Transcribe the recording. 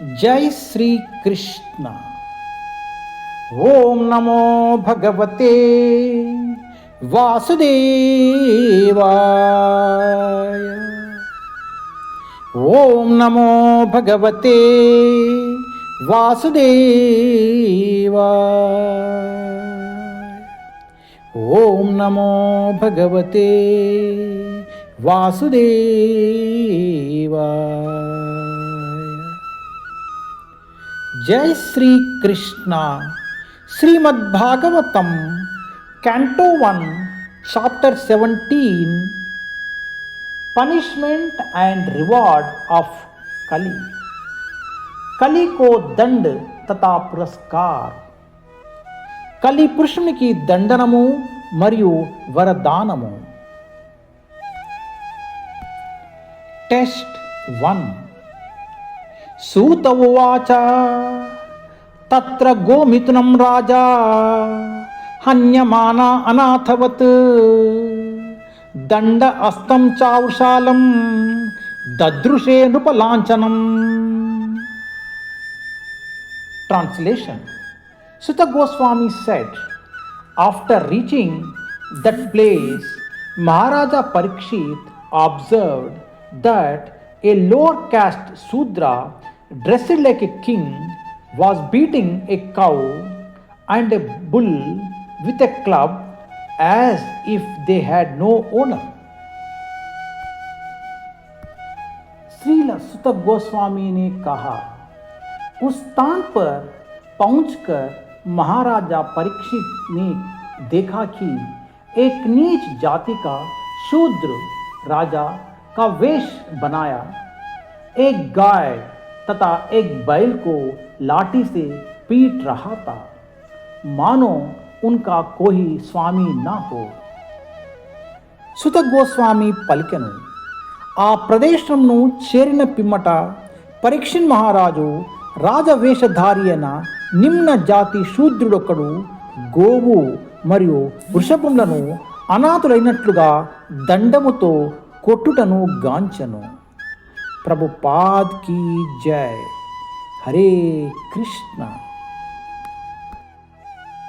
जय श्री कृष्ण। ओम नमो भगवते वासुदेवाय। ओम नमो भगवते वासुदेवाय। ओम नमो भगवते वासुदेवाय। जय Shri Krishna. Shrimad Bhagavatam canto 1 chapter 17 punishment and reward of कली। कली को दंड तथा पुरस्कार। कली पुरुषुనికి దండనము మరియు వరదానము। टेस्ट 1। सूत उवाच तत्र गोमिथुनं राजा हन्यमाना अनाथवत् दंड अस्तं चावशालं ददृशे नृपलांछनम्। Translation. Sutta Goswami said, after reaching that place, Maharaja Parikshit observed that a lower caste Sudra dressed like a king was beating a cow and a bull with a club as if they had no owner. Srila सुत गोस्वामी ने कहा, उस स्थान पर पहुंचकर महाराजा परीक्षित ने देखा कि एक नीच जाति का शूद्र राजा का वेश बनाया एक गाय तथा एक बैल को लाठी से पीट रहा था, मानो उनका कोई स्वामी न हो। సుత గోస్వామి పలికెను, ఆ ప్రదేశంను చేరిన పిమ్మట పరీక్షిత్ మహారాజు రాజవేషధారి అయిన నిమ్న జాతి శూద్రుడొకడు గోవు మరియు వృషభములను అనాథులైనట్లుగా దండముతో కొట్టుటను గాంచెను। ప్రభుపాద్ की जय। हरे कृष्ण।